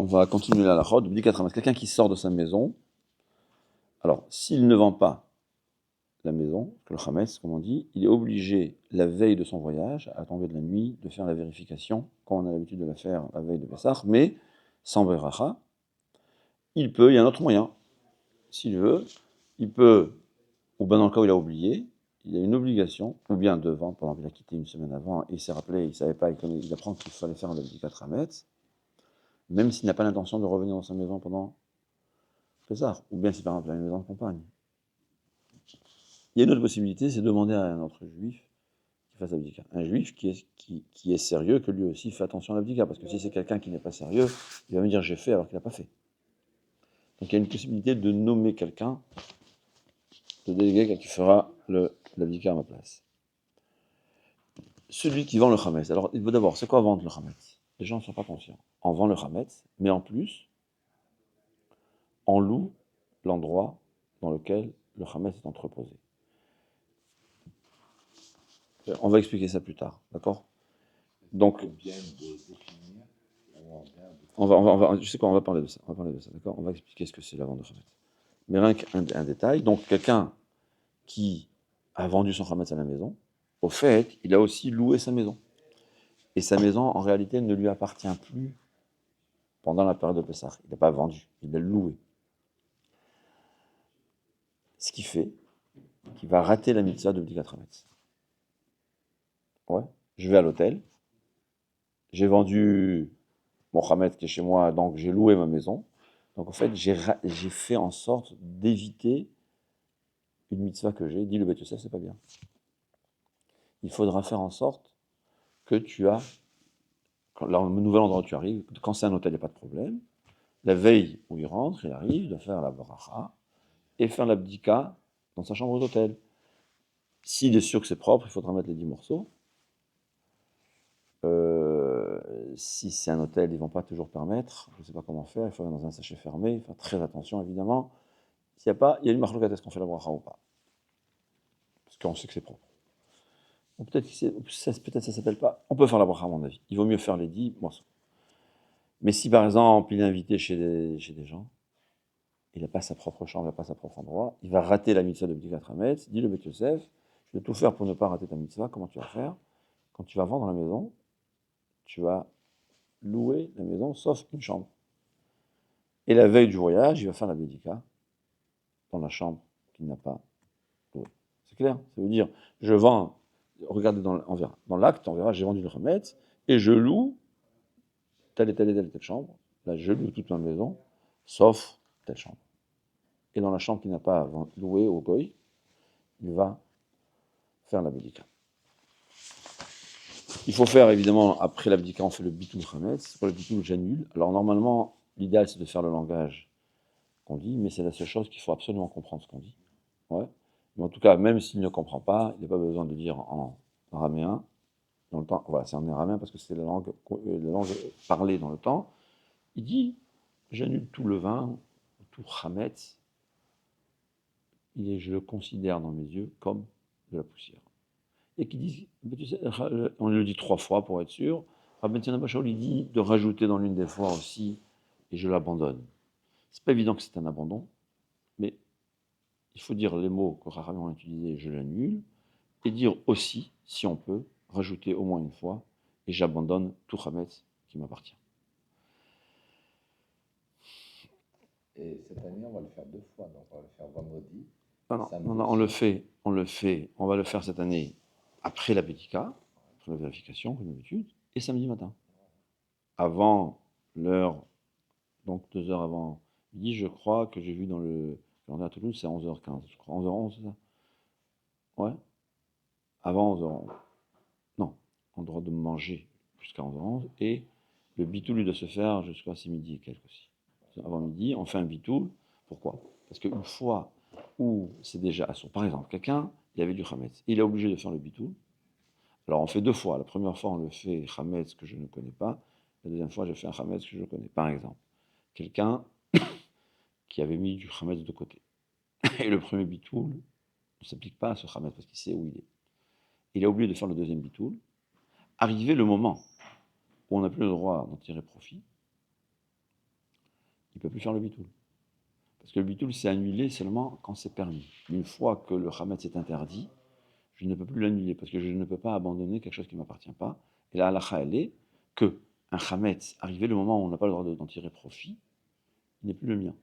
va continuer la halachot. Quelqu'un qui sort de sa maison, alors s'il ne vend pas la maison, le chametz, comme on dit, il est obligé, la veille de son voyage, à tomber de la nuit, de faire la vérification, comme on a l'habitude de la faire la veille de Pessah, mais sans beracha. Il peut, il y a un autre moyen, s'il veut, il peut, ou bien dans le cas où il a oublié, il a une obligation, ou bien de vendre, par exemple, il a quitté une semaine avant, et il s'est rappelé, il ne savait pas, il apprend qu'il fallait faire un abdicat chametz, même s'il n'a pas l'intention de revenir dans sa maison pendant Pessah, ou bien si par exemple il a une maison de campagne. Il y a une autre possibilité, c'est de demander à un autre juif qui fasse l'abdika. Un juif qui est sérieux, que lui aussi fait attention à l'abdika, parce que si c'est quelqu'un qui n'est pas sérieux, il va me dire j'ai fait alors qu'il n'a pas fait. Donc il y a une possibilité de nommer quelqu'un, de déléguer quelqu'un qui fera l'abdika à ma place. Celui qui vend le chametz. Alors il faut d'abord, c'est quoi vendre le chametz? Les gens ne sont pas conscients. On vend le chametz, mais en plus, on loue l'endroit dans lequel le chametz est entreposé. On va expliquer ça plus tard, d'accord? Donc, je sais quoi, on va parler de ça, d'accord? On va expliquer ce que c'est la vente de chametz. Mais rien qu'un détail, donc quelqu'un qui a vendu son chametz à la maison, au fait, il a aussi loué sa maison. Et sa maison, en réalité, ne lui appartient plus pendant la période de Pessah. Il n'a pas vendu, il l'a loué. Ce qui fait qu'il va rater la mitzvah de Bdikat Chametz. Ouais, je vais à l'hôtel, j'ai vendu mon chametz qui est chez moi, donc j'ai loué ma maison. Donc en fait, j'ai fait en sorte d'éviter une mitzvah que j'ai. Dit le Beth Yosef, c'est pas bien. Il faudra faire en sorte que tu as, quand le nouvel endroit où tu arrives, quand c'est un hôtel, il n'y a pas de problème. La veille où il rentre, il arrive de faire la bracha et faire l'abdika dans sa chambre d'hôtel. S'il est sûr que c'est propre, il faudra mettre les 10 morceaux. Si c'est un hôtel, ils ne vont pas toujours permettre. Je ne sais pas comment faire. Il faut aller dans un sachet fermé. Faire très attention, évidemment. S'il n'y a pas, il y a une marloquette, est-ce qu'on fait la bracha ou pas? Parce qu'on sait que c'est propre. Peut-être que ça ne s'appelle pas. On peut faire la bracha, à mon avis. Il vaut mieux faire les 10 morceaux. Mais si par exemple, il est invité chez des gens, il n'a pas sa propre chambre, il n'a pas sa propre endroit, il va rater la mitzvah de Bdikat Chametz, dit le Beth Yosef, je vais tout faire pour ne pas rater ta mitzvah. Comment tu vas faire? Quand tu vas vendre la maison, tu vas louer la maison, sauf une chambre. Et la veille du voyage, il va faire la bédika dans la chambre qu'il n'a pas louée. C'est clair? Ça veut dire, je vends, regardez, on verra. Dans l'acte, on verra, j'ai vendu le chametz et je loue telle et telle et telle et telle chambre. Là, je loue toute ma maison, sauf telle chambre. Et dans la chambre qu'il n'a pas louée au goy, il va faire la bédika. Il faut faire, évidemment, après l'abdika, on fait le bitul chametz. Pour le bitul, j'annule. Alors, normalement, l'idéal, c'est de faire le langage qu'on dit, mais c'est la seule chose qu'il faut absolument comprendre ce qu'on dit. Ouais. Mais en tout cas, même s'il ne comprend pas, il n'a pas besoin de dire en araméen. Dans le temps, voilà, c'est en araméen parce que c'est la langue parlée dans le temps. Il dit, j'annule tout le vin, tout chametz, je le considère dans mes yeux comme de la poussière. Et qui dit, on le dit 3 fois pour être sûr. Rabbi Tzana Bashaul, il dit de rajouter dans l'une des fois aussi, et je l'abandonne. C'est pas évident que c'est un abandon, mais il faut dire les mots que Raham a utilisés, je l'annule, et dire aussi, si on peut, rajouter au moins une fois, et j'abandonne tout chametz qui m'appartient. Et cette année, on va le faire 2 fois, donc on va le faire vendredi. Non, on va le faire cette année après la bédika, après la vérification, comme d'habitude, et samedi matin. Avant l'heure, donc 2 heures avant midi, je crois que j'ai vu dans le calendrier à Toulouse, c'est 11h15, je crois. 11h11, c'est ça? Ouais. Avant 11h11. Non, on a le droit de manger jusqu'à 11h11, et le bitoul doit se faire jusqu'à midi et quelques aussi. Avant midi, on fait un bitoul. Pourquoi? Parce qu'une fois où c'est déjà assourd, par exemple, quelqu'un, il avait du chametz, il est obligé de faire le bitoul. Alors on fait 2 fois. La première fois, on le fait chametz que je ne connais pas. La deuxième fois, je fais un chametz que je connais. Par exemple, quelqu'un qui avait mis du chametz de côté. Et le premier bitoul ne s'applique pas à ce chametz parce qu'il sait où il est. Il a oublié de faire le deuxième bitoul. Arrivé le moment où on n'a plus le droit d'en tirer profit, il ne peut plus faire le bitoul. Parce que le bitoul, c'est annulé seulement quand c'est permis. Une fois que le Hametz est interdit, je ne peux plus l'annuler parce que je ne peux pas abandonner quelque chose qui ne m'appartient pas. Et la halakha, elle est que un Hametz, arrivé le moment où on n'a pas le droit d'en tirer profit, il n'est plus le mien.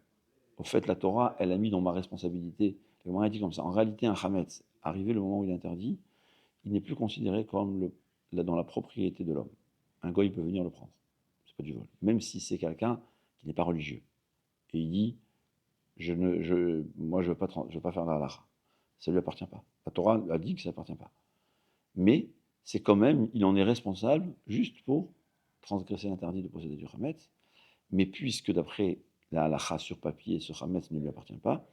Au fait, la Torah, elle a mis dans ma responsabilité, la Gemara dit comme ça, en réalité, un Hametz, arrivé le moment où il est interdit, il n'est plus considéré comme dans la propriété de l'homme. Un goy peut venir le prendre. C'est pas du vol. Même si c'est quelqu'un qui n'est pas religieux. Et il dit, moi, je veux pas faire la halakha. Ça ne lui appartient pas. La Torah a dit que ça ne appartient pas. Mais c'est quand même, il en est responsable juste pour transgresser l'interdit de posséder du Hametz. Mais puisque d'après la halakha sur papier, ce Hametz ne lui appartient pas,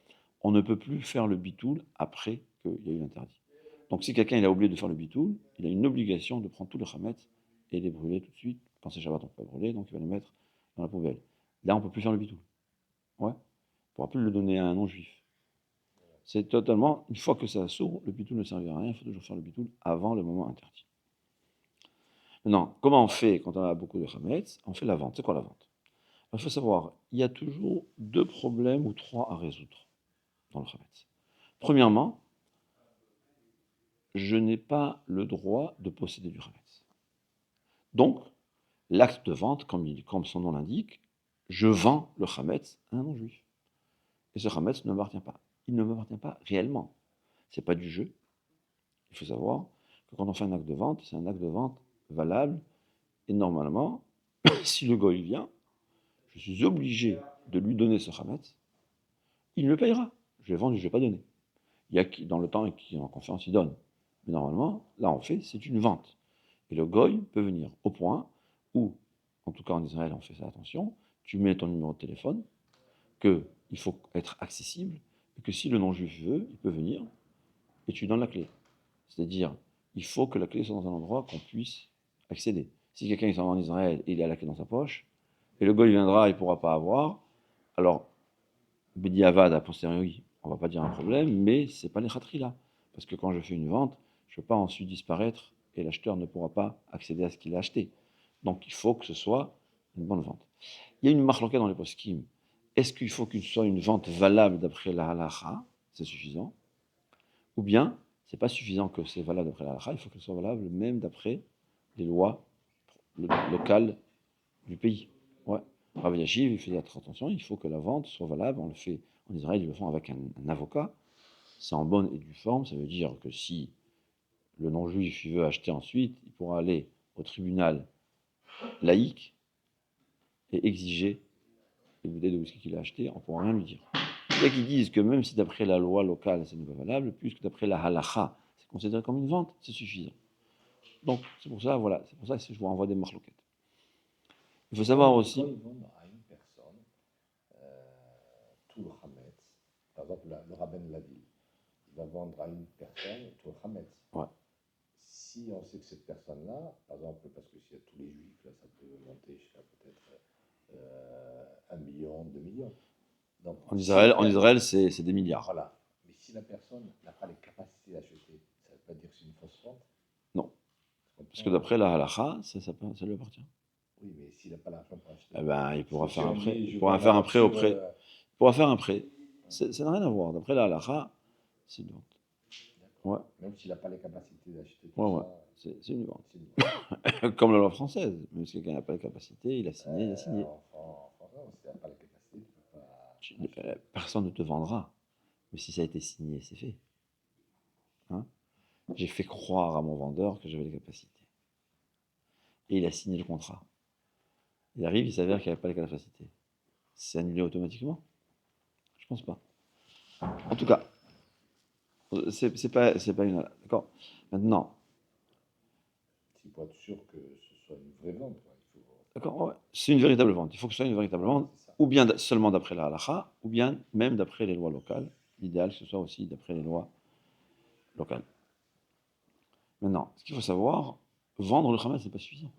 on ne peut plus faire le bitoul après qu'il y a eu l'interdit. Donc si quelqu'un il a oublié de faire le bitoul, il a une obligation de prendre tout le Hametz et les brûler tout de suite. Quand c'est Shabbat, on peut pas brûler, donc il va les mettre dans la poubelle. Là, on ne peut plus faire le bitoul. Ouais. On ne pourra plus le donner à un non-juif. C'est totalement, une fois que ça s'ouvre, le bitoul ne servira à rien, il faut toujours faire le bitoul avant le moment interdit. Maintenant, comment on fait quand on a beaucoup de Hametz? On fait la vente. C'est quoi la vente? Il faut savoir, il y a toujours 2 problèmes ou 3 à résoudre dans le Hametz. Premièrement, je n'ai pas le droit de posséder du Hametz. Donc, l'acte de vente, comme son nom l'indique, je vends le Hametz à un non-juif. Et ce Hametz ne m'appartient pas. Il ne m'appartient pas réellement. Ce n'est pas du jeu. Il faut savoir que quand on fait un acte de vente, c'est un acte de vente valable. Et normalement, si le goy vient, je suis obligé de lui donner ce Hametz. Il me payera. Je vais vendre, je ne vais pas donner. Il y a qui, dans le temps et qui en confiance, il donne. Mais normalement, là, on fait, c'est une vente. Et le goy peut venir au point où, en tout cas en Israël, on fait ça, attention, tu mets ton numéro de téléphone, qu'il faut être accessible, et que si le non-juif veut, il peut venir, et tu lui donnes la clé. C'est-à-dire, il faut que la clé soit dans un endroit qu'on puisse accéder. Si quelqu'un s'en va en Israël et il a la clé dans sa poche, et le goy viendra, il ne pourra pas avoir, alors, Bedi Avad, a posteriori, on ne va pas dire un problème, mais ce n'est pas les khatri là. Parce que quand je fais une vente, je ne peux pas ensuite disparaître et l'acheteur ne pourra pas accéder à ce qu'il a acheté. Donc il faut que ce soit une bonne vente. Il y a une marloquette dans les poskim. Est-ce qu'il faut que ce soit une vente valable d'après la halakha? C'est suffisant. Ou bien, ce n'est pas suffisant que c'est valable d'après la halakha, il faut que ce soit valable même d'après les lois locales du pays. Ouais. Rav Yashiv, il fait attention, il faut que la vente soit valable. On le fait en Israël, ils le font avec un avocat. C'est en bonne et due forme. Ça veut dire que si le non-juif veut acheter ensuite, il pourra aller au tribunal laïque et exiger les bouteilles de whisky qu'il a achetées. On ne pourra rien lui dire. Il y a qui disent que même si d'après la loi locale, ce n'est pas valable, puisque d'après la halakha, c'est considéré comme une vente, c'est suffisant. Donc, c'est pour ça, voilà, c'est pour ça que je vous renvoie des marloquettes. Il faut savoir aussi. Quand ils vendent à une personne tout le Hametz, par exemple le rabbin de la ville, il va vendre à une personne tout le Hametz. Ouais. Si on sait que cette personne-là, par exemple, parce que s'il y a tous les juifs, là, ça peut monter jusqu'à peut-être 1 million, 2 millions. Donc, En Israël c'est des milliards. Voilà. Mais si la personne n'a pas les capacités d'acheter, ça ne veut pas dire que c'est une fausse vente? Non. Parce que d'après la halakha, ça lui appartient. Oui, mais s'il n'a pas l'argent pour acheter. Eh ben, il pourra faire un prêt. Il pourra faire un prêt auprès. Il pourra faire un prêt. Ça n'a rien à voir. D'après la halakha, c'est une vente. Ouais. Même s'il n'a pas les capacités d'acheter tout ouais. ça. C'est une vente. Comme la loi française. Même si quelqu'un n'a pas les capacités, il a signé, il a signé. En France, s'il n'a pas les capacités, tu ne peux pas. Personne ne te vendra. Mais si ça a été signé, c'est fait. Hein? J'ai fait croire à mon vendeur que j'avais les capacités. Et il a signé le contrat. Il arrive, il s'avère qu'il n'avait pas les capacités. C'est annulé automatiquement? Je pense pas. En tout cas, c'est pas une. D'accord. Maintenant. Pour être sûr que ce soit une vraie vente. D'accord. Ouais. C'est une véritable vente. Il faut que ce soit une véritable vente, ou bien seulement d'après la halakha, ou bien même d'après les lois locales. L'idéal, que ce soit aussi d'après les lois locales. Maintenant, ce qu'il faut savoir, vendre le Hametz, ce n'est pas suffisant.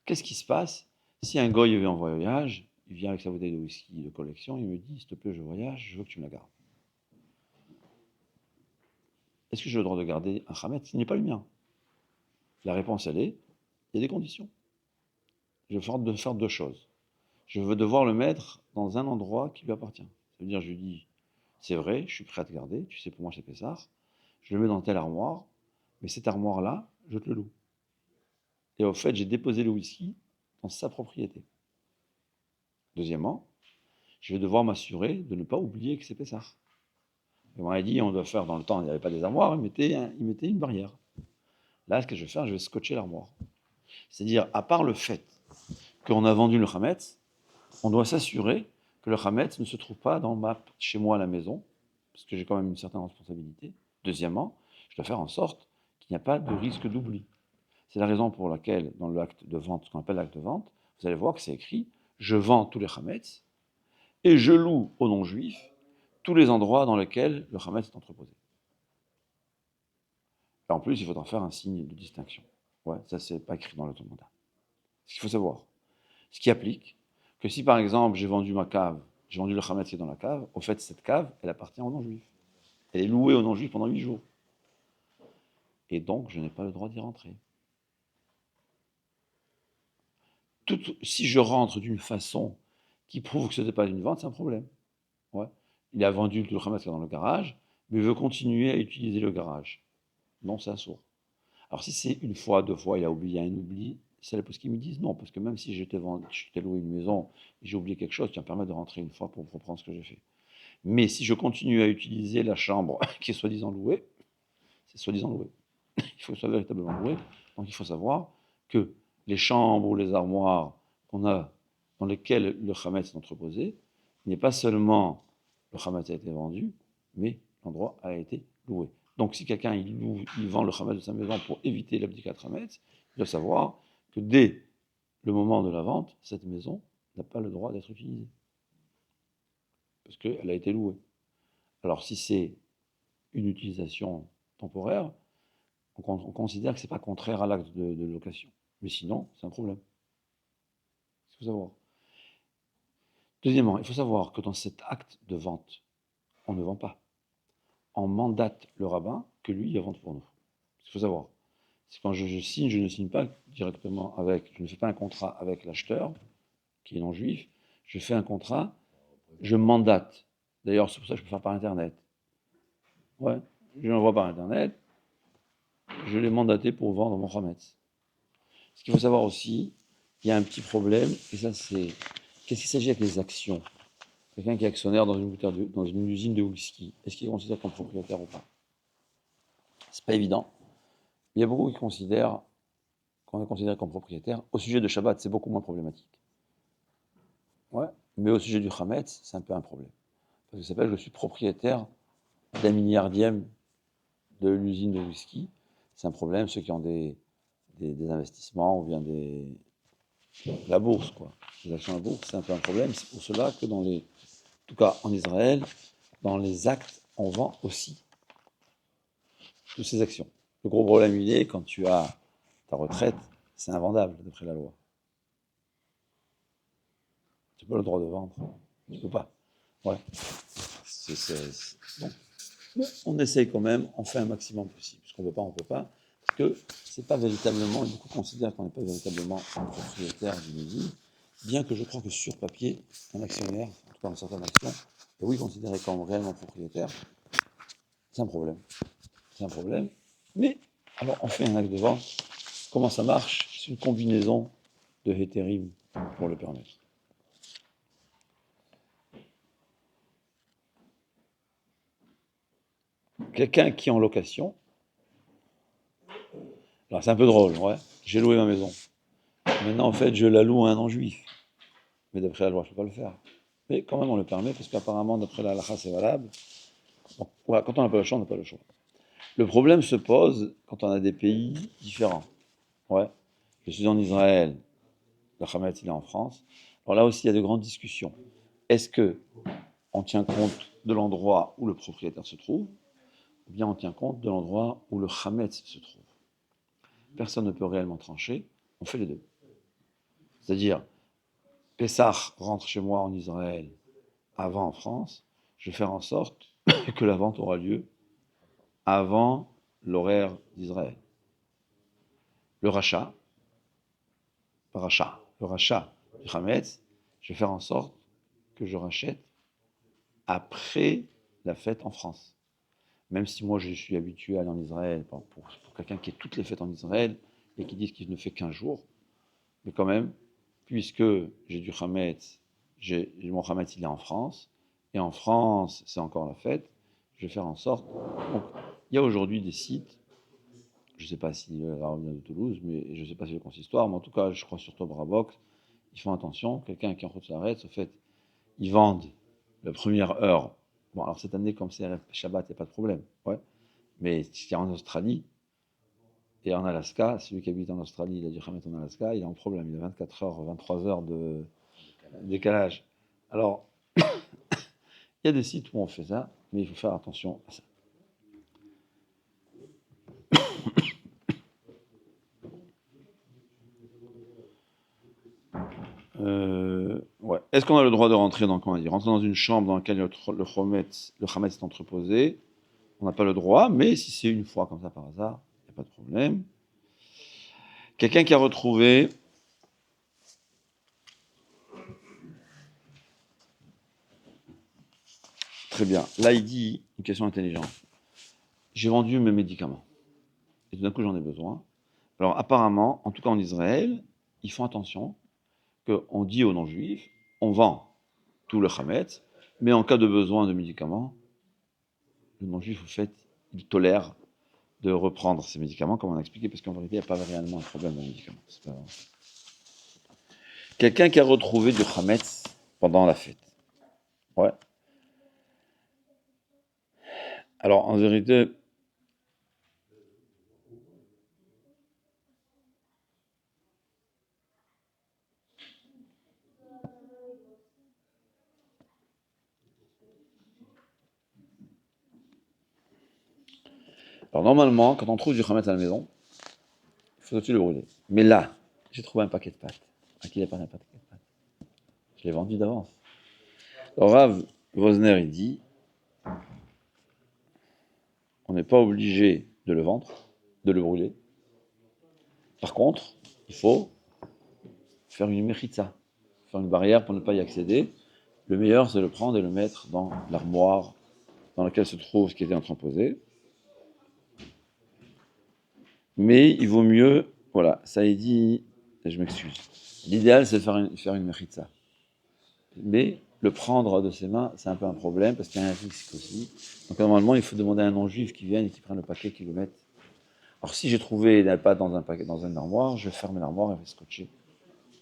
Qu'est-ce qui se passe si un goy vient en voyage, il vient avec sa bouteille de whisky de collection, il me dit, s'il te plaît, je voyage, je veux que tu me la gardes. Est-ce que j'ai le droit de garder un Hametz? Il n'est pas le mien. La réponse, elle est, il y a des conditions. Je vais faire 2 choses. je veux devoir le mettre dans un endroit qui lui appartient. Ça veut dire, je lui dis, c'est vrai, je suis prêt à te garder, tu sais, pour moi, c'est Pessar, je le mets dans telle armoire, mais cette armoire-là, je te le loue. Et au fait, j'ai déposé le whisky dans sa propriété. Deuxièmement, je vais devoir m'assurer de ne pas oublier que c'est Pessar. Et on m'a dit, on doit faire, dans le temps, il n'y avait pas des armoires, il mettait une barrière. Là, ce que je vais faire, je vais scotcher l'armoire. C'est-à-dire, à part le fait qu'on a vendu le Hametz, on doit s'assurer que le Hametz ne se trouve pas chez moi à la maison, parce que j'ai quand même une certaine responsabilité. Deuxièmement, je dois faire en sorte qu'il n'y a pas de risque d'oubli. C'est la raison pour laquelle, dans l'acte de vente, ce qu'on appelle l'acte de vente, vous allez voir que c'est écrit « Je vends tous les Hametz et je loue aux non-juifs tous les endroits dans lesquels le Hametz est entreposé. » Et en plus, il faut en faire un signe de distinction. Ouais, ça, c'est pas écrit dans l'automandat. Ce qu'il faut savoir, ce qui applique, que si par exemple j'ai vendu ma cave, j'ai vendu le Hametz qui est dans la cave, au fait, cette cave, elle appartient aux non-juifs. Elle est louée aux non-juifs pendant 8 jours. Et donc, je n'ai pas le droit d'y rentrer. Si je rentre d'une façon qui prouve que ce n'était pas une vente, c'est un problème. Ouais. Il a vendu le Hametz dans le garage, mais il veut continuer à utiliser le garage. Non, c'est un sourd. Alors si c'est une fois, 2 fois, il a oublié un oubli, c'est la possibilité qu'ils me disent non, parce que même si je t'ai loué une maison et j'ai oublié quelque chose, tu vas me permettre de rentrer une fois pour reprendre ce que j'ai fait. Mais si je continue à utiliser la chambre qui est soi-disant louée, c'est soi-disant loué. Il faut que ce soit véritablement loué. Donc il faut savoir que les chambres ou les armoires qu'on a, dans lesquelles le Hametz est entreposé, il n'est pas seulement le Hametz a été vendu, mais l'endroit a été loué. Donc si quelqu'un il vend le Hametz de sa maison pour éviter l'abdicat Hametz, il doit savoir que dès le moment de la vente, cette maison n'a pas le droit d'être utilisée. Parce qu'elle a été louée. Alors si c'est une utilisation temporaire, on considère que ce n'est pas contraire à l'acte de location. Mais sinon, c'est un problème. Il faut savoir. Deuxièmement, il faut savoir que dans cet acte de vente, on ne vend pas. On mandate le rabbin que lui, il vende pour nous. Il faut savoir. C'est quand je signe, je ne signe pas directement avec, je ne fais pas un contrat avec l'acheteur, qui est non juif, je fais un contrat, je mandate. D'ailleurs, c'est pour ça que je peux faire par Internet. Ouais, je l'envoie par Internet, je l'ai mandaté pour vendre mon Hametz. Ce qu'il faut savoir aussi, il y a un petit problème, et ça c'est, qu'est-ce qu'il s'agit avec les actions? Quelqu'un qui est actionnaire dans une usine de whisky, est-ce qu'il est considéré comme propriétaire ou pas? C'est pas évident. Il y a beaucoup qui considèrent qu'on est considéré comme propriétaire. Au sujet de Shabbat, c'est beaucoup moins problématique. Ouais, mais au sujet du Hametz, c'est un peu un problème. Parce que ça s'appelle, je suis propriétaire d'un milliardième de l'usine de whisky. C'est un problème, ceux qui ont des investissements ou bien la bourse, quoi. Les actions à la bourse, c'est un peu un problème. C'est pour cela que en tout cas en Israël, dans les actes, on vend aussi toutes ces actions. Le gros problème, il est quand tu as ta retraite, c'est invendable d'après la loi. Tu n'as pas le droit de vendre. Tu ne peux pas. Ouais. Bon. Mais on essaye quand même, on fait un maximum possible. Ce qu'on ne veut pas, on ne peut pas. Parce que c'est pas véritablement, beaucoup considèrent qu'on n'est pas véritablement un propriétaire d'une usine, bien que je crois que sur papier, un actionnaire, en tout cas dans certaines actions, est oui considéré comme réellement propriétaire. C'est un problème. C'est un problème. Mais, alors on fait un acte de vente. Comment ça marche? C'est une combinaison de hétérim pour le permettre. Quelqu'un qui est en location, alors c'est un peu drôle, ouais, j'ai loué ma maison. Maintenant, en fait, je la loue à un non-juif. Mais d'après la loi, je ne peux pas le faire. Mais quand même, on le permet, parce qu'apparemment, d'après la halakha, c'est valable. Bon, ouais, quand on n'a pas le choix, on n'a pas le choix. Le problème se pose quand on a des pays différents. Ouais, je suis en Israël, le Hametz, il est en France. Alors là aussi, il y a de grandes discussions. Est-ce que on tient compte de l'endroit où le propriétaire se trouve, ou bien on tient compte de l'endroit où le Hametz se trouve? Personne ne peut réellement trancher, on fait les deux. C'est-à-dire, Pessah rentre chez moi en Israël avant en France, je vais faire en sorte que la vente aura lieu avant l'horaire d'Israël. Le rachat du Hametz, je vais faire en sorte que je rachète après la fête en France. Même si moi je suis habitué à aller en Israël, pour quelqu'un qui est toutes les fêtes en Israël et qui dit qu'il ne fait qu'un jour, mais quand même, puisque j'ai du Hametz, mon Hametz il est en France, et en France c'est encore la fête, je vais faire en sorte. Donc, il y a aujourd'hui des sites, je ne sais pas si la Rabbinat de Toulouse, mais je ne sais pas si le consistoire, mais en tout cas je crois sur Tobrabox, ils font attention, quelqu'un qui est en route l'arrête, au fait, ils vendent la première heure. Bon, alors cette année, comme c'est Shabbat, il n'y a pas de problème, ouais. Mais si tu es en Australie et en Alaska, celui qui habite en Australie, il a du Hametz en Alaska, il a un problème. Il a 24 heures, 23 heures de décalage. Alors, il y a des sites où on fait ça, mais il faut faire attention à ça. Ouais. Est-ce qu'on a le droit de rentrer dans, comment on dit, rentrer dans une chambre dans laquelle le Hametz est entreposé? On n'a pas le droit, mais si c'est une fois comme ça par hasard, il n'y a pas de problème. Quelqu'un qui a retrouvé très bien. Là, il dit une question intelligente. J'ai vendu mes médicaments. Et tout d'un coup, j'en ai besoin. Alors, apparemment, en tout cas en Israël, ils font attention qu'on dit aux non-juifs, on vend tout le Hametz, mais en cas de besoin de médicaments, le non-juif, au fait, il tolère de reprendre ces médicaments, comme on a expliqué, parce qu'en vérité, il n'y a pas réellement un problème de médicaments. Quelqu'un qui a retrouvé du Hametz pendant la fête. Ouais. Alors, en vérité, alors normalement, quand on trouve du Hametz à la maison, il faut tout le brûler. Mais là, j'ai trouvé un paquet de pâtes. À qui il a pas un paquet de pâtes? Je l'ai vendu d'avance. Alors Rav Rosner, il dit, on n'est pas obligé de le vendre, de le brûler. Par contre, il faut faire une mechitza, faire une barrière pour ne pas y accéder. Le meilleur, c'est le prendre et le mettre dans l'armoire dans laquelle se trouve ce qui était entreposé. Mais il vaut mieux, voilà, ça est dit, je m'excuse. L'idéal, c'est de faire une mechitza. Mais le prendre de ses mains, c'est un peu un problème parce qu'il y a un risque aussi. Donc normalement, il faut demander à un non-juif qui vienne et qui prenne le paquet, qui le mette. Alors si j'ai trouvé des pâtes dans un paquet, dans une armoire, je vais fermer l'armoire et je vais scotcher.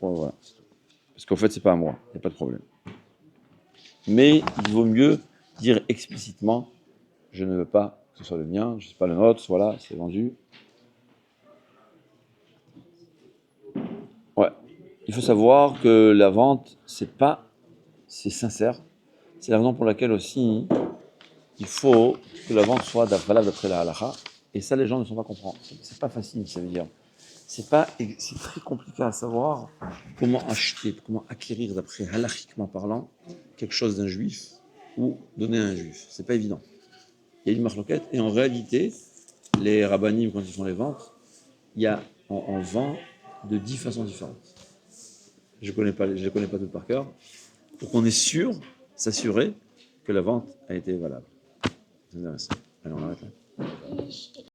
Bon, voilà. Parce qu'en fait, c'est pas à moi, il n'y a pas de problème. Mais il vaut mieux dire explicitement, je ne veux pas que ce soit le mien, je ne sais pas le nôtre, voilà, c'est vendu. Ouais. Il faut savoir que la vente, c'est sincère. C'est la raison pour laquelle aussi, il faut que la vente soit valable d'après la halakha. Et ça, les gens ne sont pas comprendre. C'est pas facile, ça veut dire. C'est très compliqué à savoir comment acheter, comment acquérir d'après halakhiquement parlant quelque chose d'un juif ou donner à un juif. C'est pas évident. Il y a une marloquette et en réalité, les rabbinim, quand ils font les ventes, on vend de 10 façons différentes. Je les connais pas toutes par cœur. Pour qu'on est sûr, s'assurer que la vente a été valable. C'est intéressant. Allez, on arrête là.